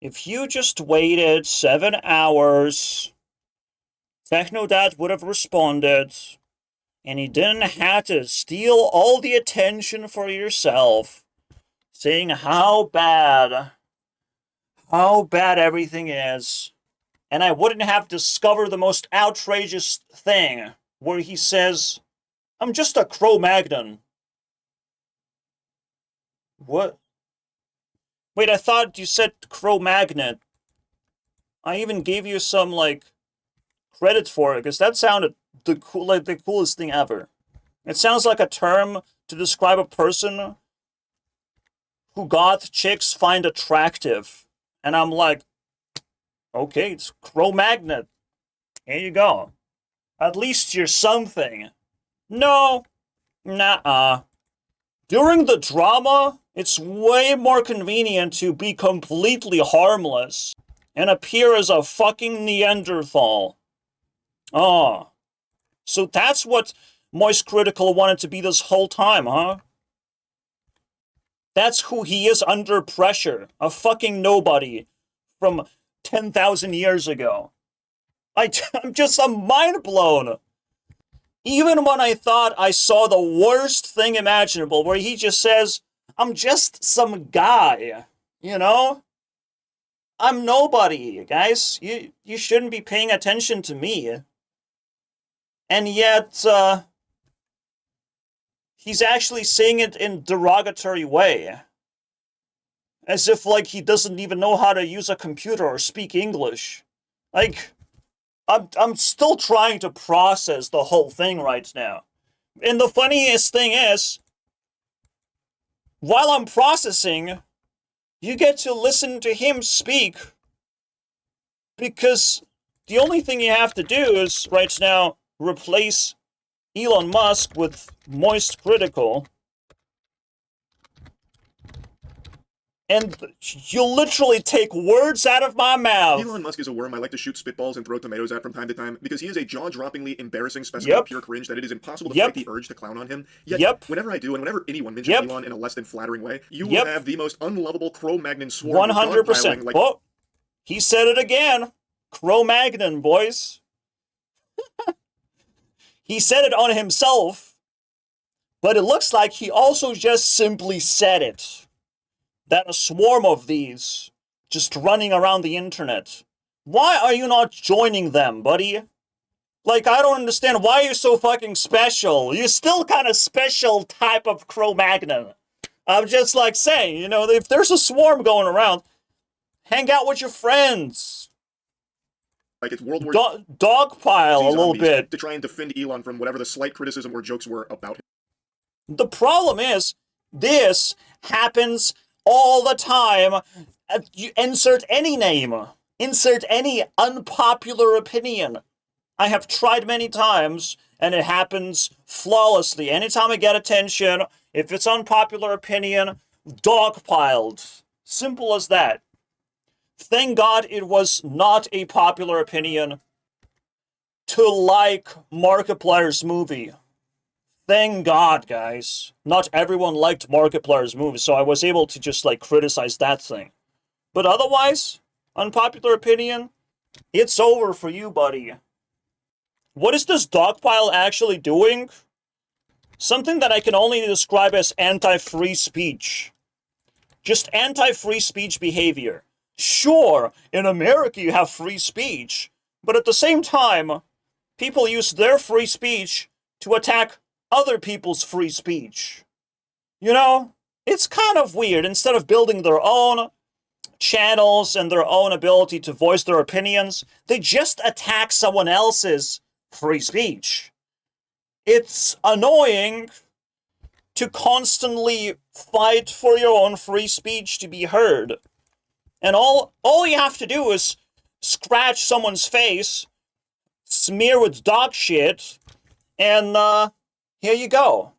If you just waited 7 hours, Technodad would have responded, and you didn't have to steal all the attention for yourself, saying how bad everything is. And I wouldn't have discovered the most outrageous thing, where he says, I'm just a Cro-Magnon. What? Wait, I thought you said Cro-Magnet. I even gave you some, credit for it, because that sounded the coolest thing ever. It sounds like a term to describe a person who goth chicks find attractive. And I'm like, okay, it's Cro-Magnet. Here you go. At least you're something. No. Nuh-uh. During the drama, it's way more convenient to be completely harmless and appear as a fucking Neanderthal. Oh. So that's what Moist Critical wanted to be this whole time, huh? That's who he is under pressure. A fucking nobody from 10,000 years ago. I'm mind blown. Even when I thought I saw the worst thing imaginable, where he just says, I'm just some guy, you know? I'm nobody, guys. You shouldn't be paying attention to me. And yet, he's actually saying it in a derogatory way. As if, he doesn't even know how to use a computer or speak English. I'm still trying to process the whole thing right now. And the funniest thing is, while I'm processing, you get to listen to him speak. Because the only thing you have to do is, right now, replace Elon Musk with Moist Critical. And you literally take words out of my mouth. Elon Musk is a worm I like to shoot spitballs and throw tomatoes at from time to time, because he is a jaw-droppingly embarrassing specimen of pure cringe that it is impossible to fight the urge to clown on him. Yet, whenever I do, and whenever anyone mentions Elon in a less than flattering way, you will have the most unlovable Cro-Magnon swarm 100%. Oh, he said it again. Cro-Magnon, boys. He said it on himself, but it looks like he also just simply said it. That a swarm of these just running around the internet. Why are you not joining them, buddy? I don't understand why you're so fucking special. You're still kind of special type of Cro-Magnon. I'm just saying, if there's a swarm going around, hang out with your friends. It's World War Dogpile a little bit. To try and defend Elon from whatever the slight criticism or jokes were about him. The problem is, this happens all the time. You insert any name. Insert any unpopular opinion. I have tried many times, and it happens flawlessly. Anytime I get attention, if it's unpopular opinion, dogpiled. Simple as that. Thank God it was not a popular opinion to like Markiplier's movie. Thank God, guys. Not everyone liked Markiplier's movie, so I was able to just, criticize that thing. But otherwise, unpopular opinion, it's over for you, buddy. What is this dogpile actually doing? Something that I can only describe as anti-free speech. Just anti-free speech behavior. Sure, in America you have free speech, but at the same time, people use their free speech to attack other people's free speech. It's kind of weird. Instead of building their own channels and their own ability to voice their opinions, they just attack someone else's free speech. It's annoying to constantly fight for your own free speech to be heard. And all you have to do is scratch someone's face, smear with dog shit, and here you go.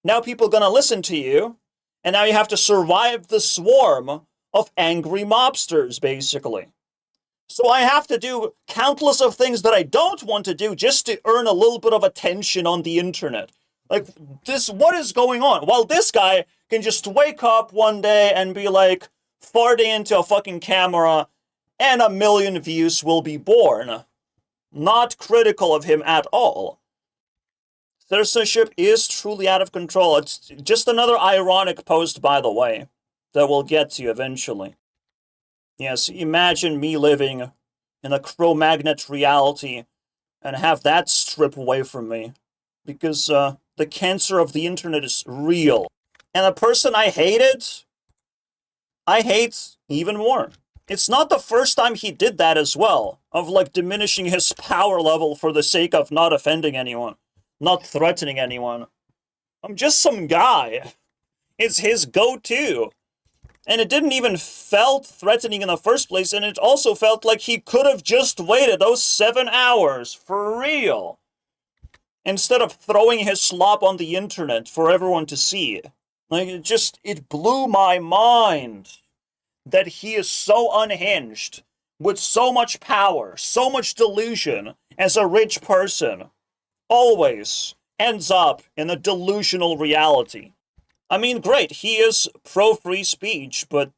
Now people are gonna listen to you, and now you have to survive the swarm of angry mobsters, basically. So I have to do countless of things that I don't want to do just to earn a little bit of attention on the internet. What is going on? Well, this guy can just wake up one day and be like, farting into a fucking camera, and 1 million views will be born. Not critical of him at all. Censorship is truly out of control. It's just another ironic post, by the way, that we'll get to eventually. Yes, imagine me living in a Cro-Magnet reality and have that strip away from me. Because the cancer of the internet is real. And the person I hated, I hate even more. It's not the first time he did that as well, of like diminishing his power level for the sake of not offending anyone, not threatening anyone. I'm just some guy. It's his go-to. And it didn't even felt threatening in the first place, and it also felt like he could have just waited those 7 hours, for real. Instead of throwing his slop on the internet for everyone to see. Like, it blew my mind that he is so unhinged, with so much power, so much delusion, as a rich person, always ends up in a delusional reality. I mean, great, he is pro-free speech, but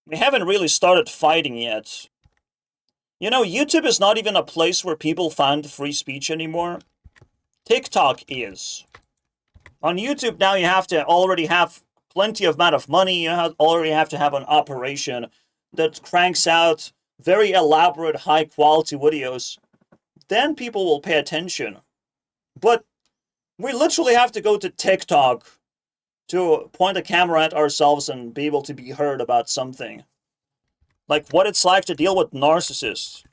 we haven't really started fighting yet. You know, YouTube is not even a place where people find free speech anymore. TikTok is. On YouTube now you have to already have plenty of amount of money, you already have to have an operation that cranks out very elaborate, high-quality videos. Then people will pay attention. But we literally have to go to TikTok to point a camera at ourselves and be able to be heard about something. Like what it's like to deal with narcissists.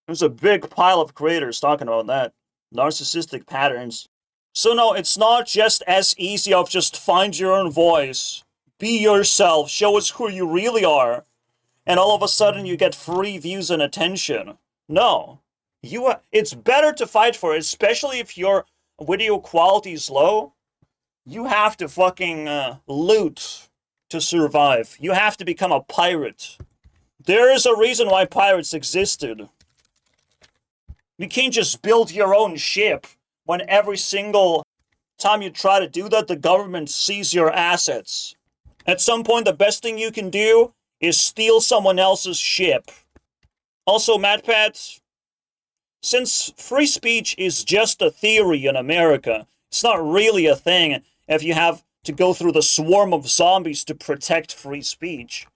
There's a big pile of creators talking about that. Narcissistic patterns. So no, it's not just as easy of just find your own voice, be yourself, show us who you really are, and all of a sudden you get free views and attention. No. It's better to fight for it, especially if your video quality is low. You have to fucking loot to survive. You have to become a pirate. There is a reason why pirates existed. You can't just build your own ship when every single time you try to do that, the government sees your assets. At some point, the best thing you can do is steal someone else's ship. Also, MatPat, since free speech is just a theory in America, it's not really a thing if you have to go through the swarm of zombies to protect free speech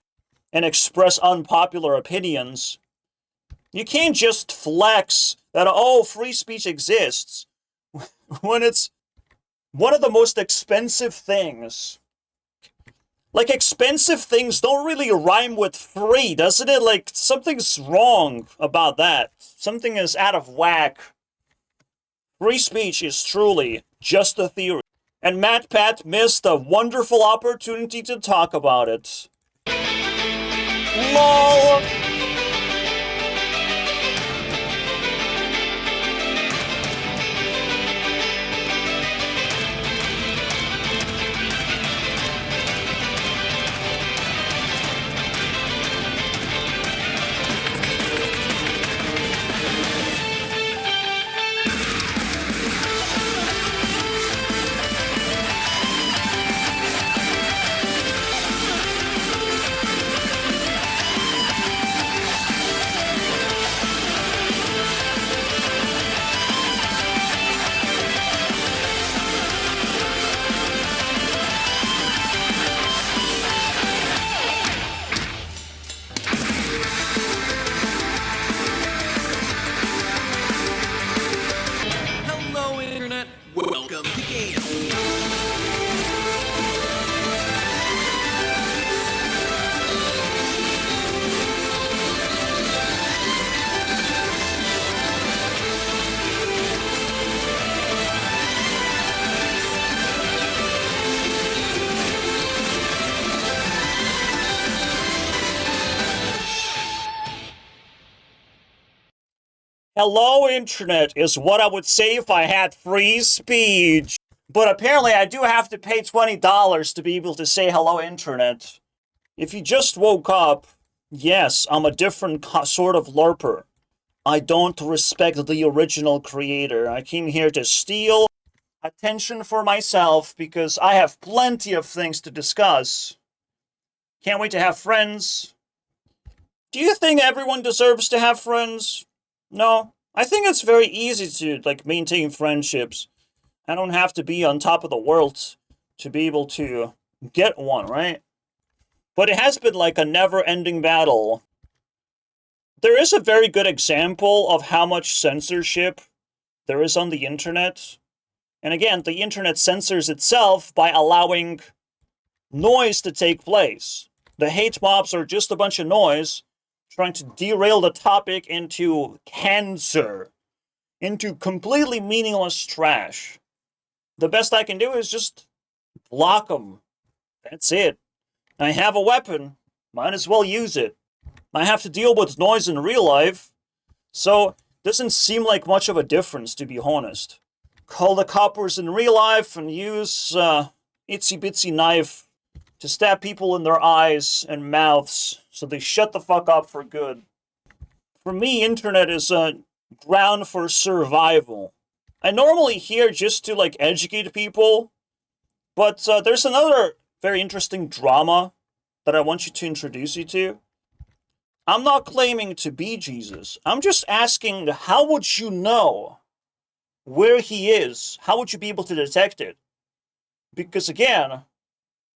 and express unpopular opinions. You can't just flex that, oh, free speech exists, when it's one of the most expensive things. Like, expensive things don't really rhyme with free, doesn't it? Like, something's wrong about that. Something is out of whack. Free speech is truly just a theory. And MatPat missed a wonderful opportunity to talk about it. LOL! Hello, Internet. Welcome to Game. Hello, Internet, is what I would say if I had free speech. But apparently I do have to pay $20 to be able to say hello, Internet. If you just woke up, yes, I'm a different sort of LARPer. I don't respect the original creator. I came here to steal attention for myself because I have plenty of things to discuss. Can't wait to have friends. Do you think everyone deserves to have friends? No. I think it's very easy to, like, maintain friendships. I don't have to be on top of the world to be able to get one, right? But it has been like a never-ending battle. There is a very good example of how much censorship there is on the internet. And again, the internet censors itself by allowing noise to take place. The hate mobs are just a bunch of noise trying to derail the topic into cancer, into completely meaningless trash. The best I can do is just block them. That's it. I have a weapon. Might as well use it. I have to deal with noise in real life, so doesn't seem like much of a difference, to be honest. Call the coppers in real life and use itsy bitsy knife to stab people in their eyes and mouths so they shut the fuck up for good. For me, internet is a ground for survival. I normally here just to, like, educate people, but there's another very interesting drama that I want you to introduce you to. I'm not claiming to be Jesus. I'm just asking, how would you know where he is? How would you be able to detect it? Because again,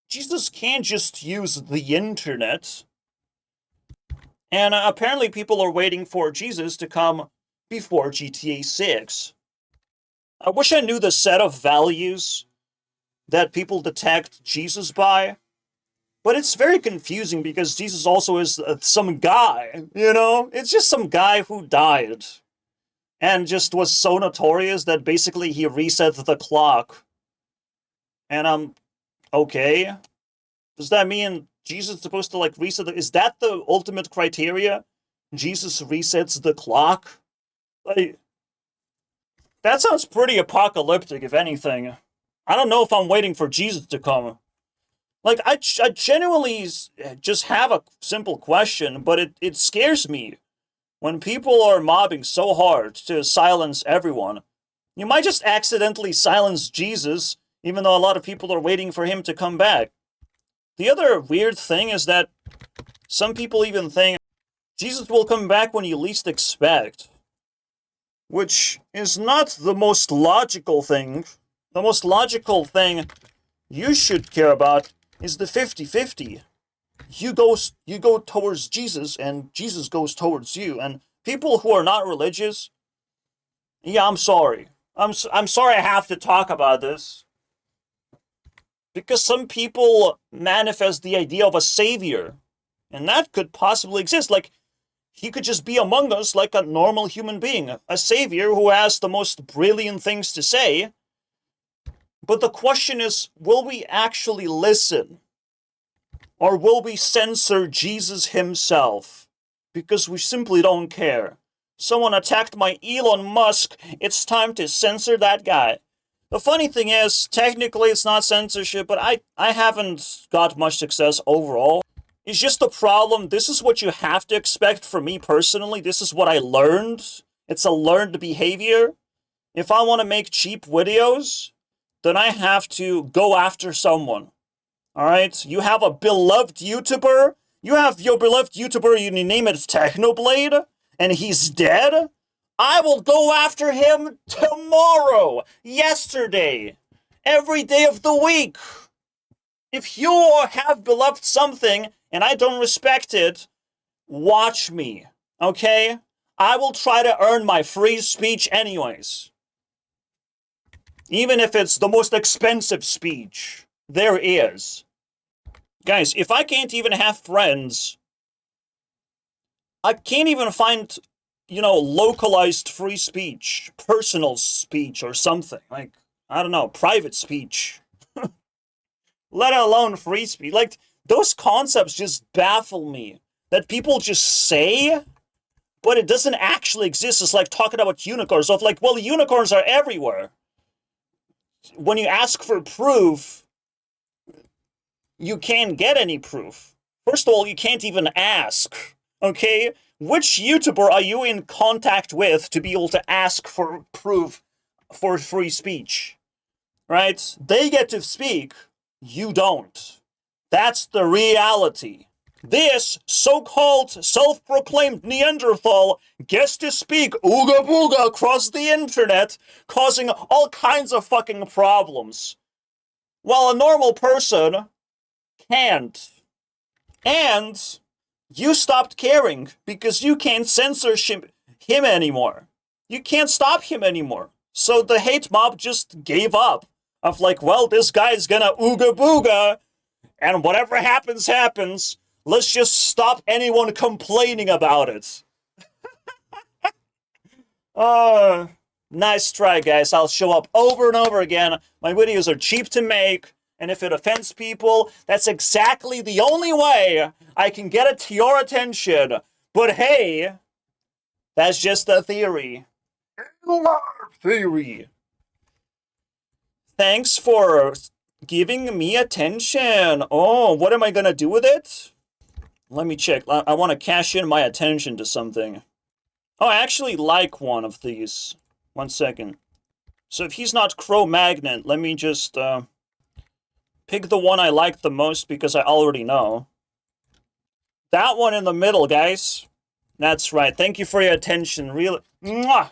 Jesus can't just use the internet. And apparently people are waiting for Jesus to come before GTA 6. I wish I knew the set of values that people detect Jesus by. But it's very confusing because Jesus also is some guy, you know? It's just some guy who died. And just was so notorious that basically he reset the clock. And okay. Does that mean Jesus is supposed to, like, reset the... Is that the ultimate criteria? Jesus resets the clock? Like, that sounds pretty apocalyptic, if anything. I don't know if I'm waiting for Jesus to come. Like, I genuinely just have a simple question, but it scares me. When people are mobbing so hard to silence everyone, you might just accidentally silence Jesus, even though a lot of people are waiting for him to come back. The other weird thing is that some people even think Jesus will come back when you least expect, which is not the most logical thing. The most logical thing you should care about is the 50-50. You go towards Jesus, and Jesus goes towards you. And people who are not religious, yeah, I'm sorry. I'm sorry I have to talk about this. Because some people manifest the idea of a savior. And that could possibly exist. Like, he could just be among us like a normal human being. A savior who has the most brilliant things to say. But the question is, will we actually listen? Or will we censor Jesus himself? Because we simply don't care. Someone attacked my Elon Musk. It's time to censor that guy. The funny thing is, technically it's not censorship, but I haven't got much success overall. It's just the problem. This is what you have to expect from me personally. This is what I learned. It's a learned behavior. If I want to make cheap videos, then I have to go after someone. Alright? You have a beloved YouTuber. You have your beloved YouTuber, you name it Technoblade, and he's dead? I will go after him tomorrow, yesterday, every day of the week. If you have beloved something and I don't respect it, watch me, okay? I will try to earn my free speech anyways. Even if it's the most expensive speech there is. Guys, if I can't even have friends, I can't even find, you know, localized free speech, personal speech or something. Like, I don't know, private speech. Let alone free speech. Like, those concepts just baffle me. That people just say, but it doesn't actually exist. It's like talking about unicorns. So, like, well, unicorns are everywhere. When you ask for proof, you can't get any proof. First of all, you can't even ask, okay? Which YouTuber are you in contact with to be able to ask for proof for free speech? Right? They get to speak, you don't. That's the reality. This so-called self-proclaimed Neanderthal gets to speak ooga booga across the internet, causing all kinds of fucking problems, while a normal person can't. And you stopped caring because you can't censor him anymore. You can't stop him anymore. So the hate mob just gave up. Of like, well, this guy's gonna ooga booga, and whatever happens, happens. Let's just stop anyone complaining about it. Nice try, guys. I'll show up over and over again. My videos are cheap to make, and if it offends people, that's exactly the only way I can get it to your attention. But hey, that's just a theory. Theory. Thanks for giving me attention. Oh, what am I gonna do with it? Let me check. I want to cash in my attention to something. Oh, I actually like one of these. 1 second. So if he's not Cro-Magnon, let me just pick the one I like the most because I already know. That one in the middle, guys. That's right. Thank you for your attention. Really. Mwah!